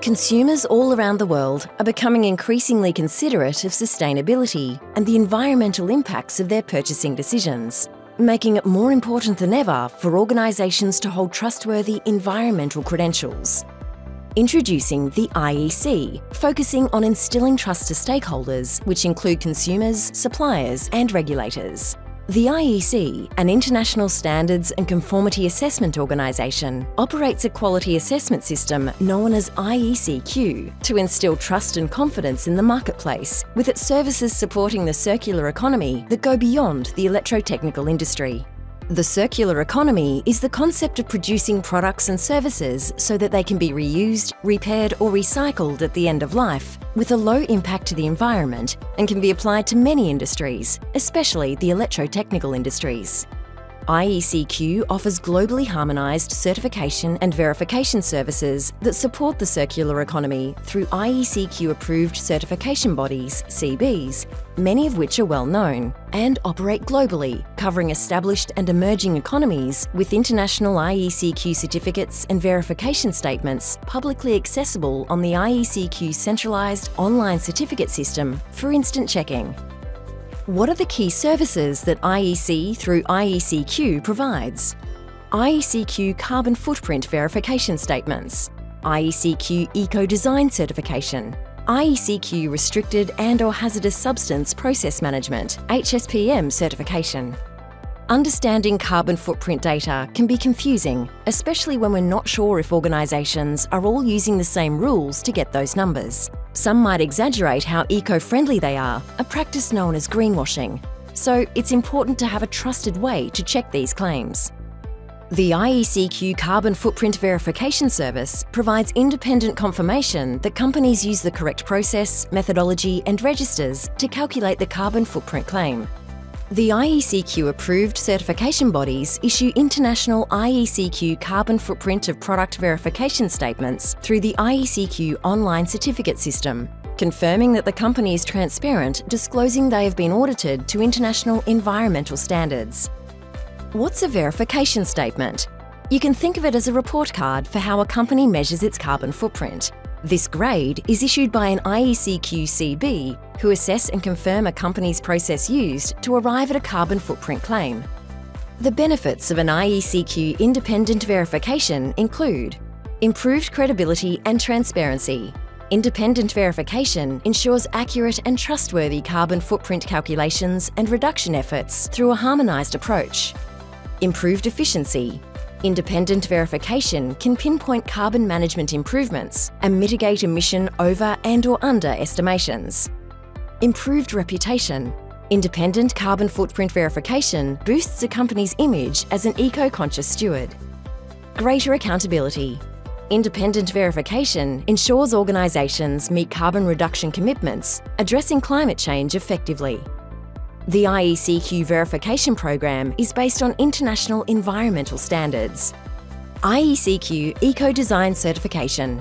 Consumers all around the world are becoming increasingly considerate of sustainability and the environmental impacts of their purchasing decisions, making it more important than ever for organisations to hold trustworthy environmental credentials. Introducing the IEC, focusing on instilling trust to stakeholders, which include consumers, suppliers and regulators. The IEC, an international standards and conformity assessment organisation, operates a quality assessment system known as IECQ to instil trust and confidence in the marketplace, with its services supporting the circular economy that go beyond the electrotechnical industry. The circular economy is the concept of producing products and services so that they can be reused, repaired or recycled at the end of life, with a low impact to the environment, and can be applied to many industries, especially the electrotechnical industries. IECQ offers globally harmonised certification and verification services that support the circular economy through IECQ-approved certification bodies, CBs, many of which are well known, and operate globally, covering established and emerging economies with international IECQ certificates and verification statements publicly accessible on the IECQ centralised online certificate system for instant checking. What are the key services that IEC through IECQ provides? IECQ Carbon Footprint Verification Statements, IECQ Eco-Design Certification, IECQ Restricted and/or Hazardous Substance Process Management, HSPM Certification. Understanding carbon footprint data can be confusing, especially when we're not sure if organisations are all using the same rules to get those numbers. Some might exaggerate how eco-friendly they are, a practice known as greenwashing. So it's important to have a trusted way to check these claims. The IECQ Carbon Footprint Verification Service provides independent confirmation that companies use the correct process, methodology and registers to calculate the carbon footprint claim. The IECQ-approved certification bodies issue international IECQ carbon footprint of product verification statements through the IECQ online certificate system, confirming that the company is transparent, disclosing they have been audited to international environmental standards. What's a verification statement? You can think of it as a report card for how a company measures its carbon footprint. This grade is issued by an IECQ CB who assess and confirm a company's process used to arrive at a carbon footprint claim. The benefits of an IECQ independent verification include improved credibility and transparency. Independent verification ensures accurate and trustworthy carbon footprint calculations and reduction efforts through a harmonised approach. Improved efficiency. Independent verification can pinpoint carbon management improvements and mitigate emission over and/or under estimations. Improved reputation. Independent carbon footprint verification boosts a company's image as an eco-conscious steward. Greater accountability. Independent verification ensures organisations meet carbon reduction commitments, addressing climate change effectively. The IECQ verification program is based on international environmental standards. IECQ Eco-Design Certification.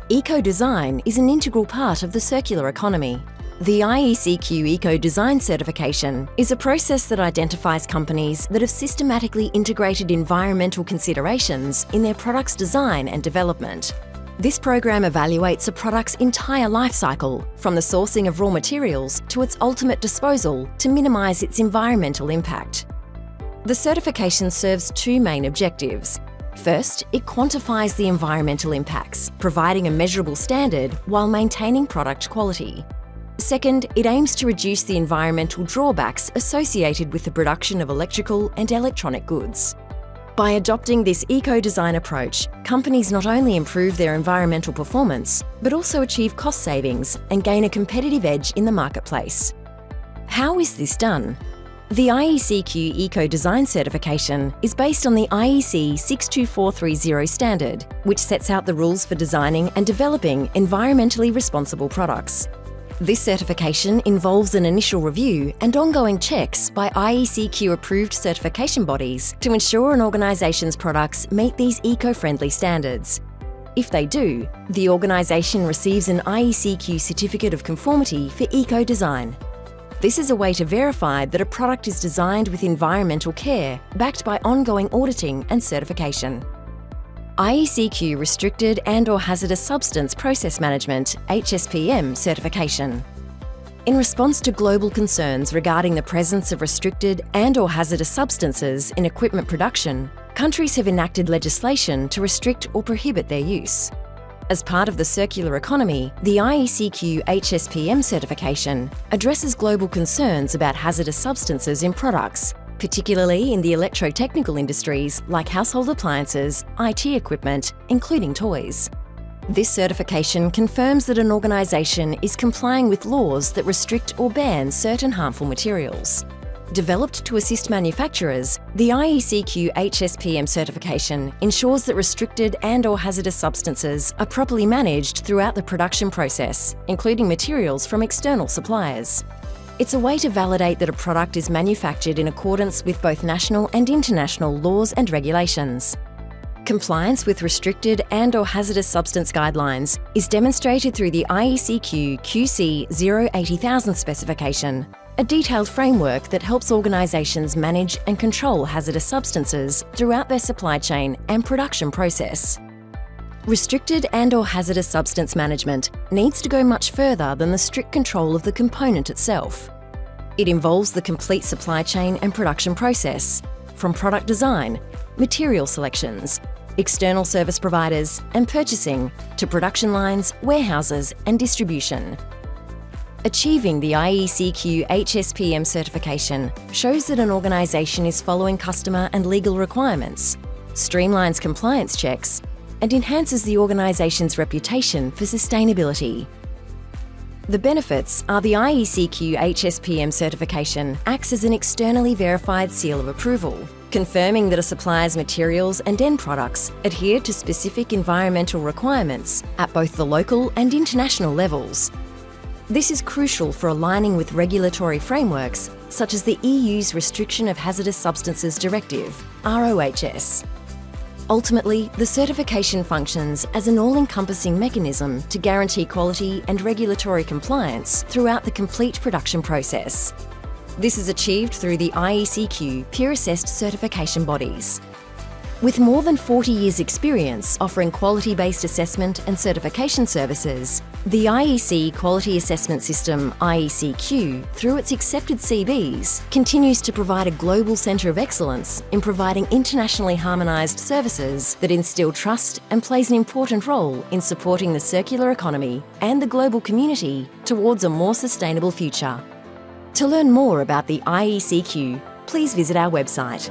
Eco-design is an integral part of the circular economy. The IECQ Eco-Design Certification is a process that identifies companies that have systematically integrated environmental considerations in their product's design and development. This program evaluates a product's entire life cycle, from the sourcing of raw materials to its ultimate disposal, to minimise its environmental impact. The certification serves two main objectives. First, it quantifies the environmental impacts, providing a measurable standard while maintaining product quality. Second, it aims to reduce the environmental drawbacks associated with the production of electrical and electronic goods. By adopting this eco-design approach, companies not only improve their environmental performance, but also achieve cost savings and gain a competitive edge in the marketplace. How is this done? The IECQ Eco-Design Certification is based on the IEC 62430 standard, which sets out the rules for designing and developing environmentally responsible products. This certification involves an initial review and ongoing checks by IECQ-approved certification bodies to ensure an organisation's products meet these eco-friendly standards. If they do, the organisation receives an IECQ Certificate of Conformity for eco-design. This is a way to verify that a product is designed with environmental care, backed by ongoing auditing and certification. IECQ Restricted and/or Hazardous Substance Process Management (HSPM) certification. In response to global concerns regarding the presence of restricted and/or hazardous substances in equipment production, countries have enacted legislation to restrict or prohibit their use. As part of the circular economy, the IECQ HSPM certification addresses global concerns about hazardous substances in products, particularly in the electrotechnical industries like household appliances, IT equipment, including toys. This certification confirms that an organisation is complying with laws that restrict or ban certain harmful materials. Developed to assist manufacturers, the IECQ HSPM certification ensures that restricted and/or hazardous substances are properly managed throughout the production process, including materials from external suppliers. It's a way to validate that a product is manufactured in accordance with both national and international laws and regulations. Compliance with restricted and/or hazardous substance guidelines is demonstrated through the IECQ QC 080,000 specification, a detailed framework that helps organisations manage and control hazardous substances throughout their supply chain and production process. Restricted and/or hazardous substance management needs to go much further than the strict control of the component itself. It involves the complete supply chain and production process, from product design, material selections, external service providers and purchasing, to production lines, warehouses and distribution. Achieving the IECQ HSPM certification shows that an organisation is following customer and legal requirements, streamlines compliance checks, and enhances the organisation's reputation for sustainability. The benefits are the IECQ HSPM certification acts as an externally verified seal of approval, confirming that a supplier's materials and end products adhere to specific environmental requirements at both the local and international levels. This is crucial for aligning with regulatory frameworks such as the EU's Restriction of Hazardous Substances Directive, RoHS. Ultimately, the certification functions as an all-encompassing mechanism to guarantee quality and regulatory compliance throughout the complete production process. This is achieved through the IECQ peer-assessed certification bodies. With more than 40 years' experience offering quality-based assessment and certification services, the IEC Quality Assessment System, IECQ, through its accepted CBs, continues to provide a global centre of excellence in providing internationally harmonised services that instil trust and plays an important role in supporting the circular economy and the global community towards a more sustainable future. To learn more about the IECQ, please visit our website.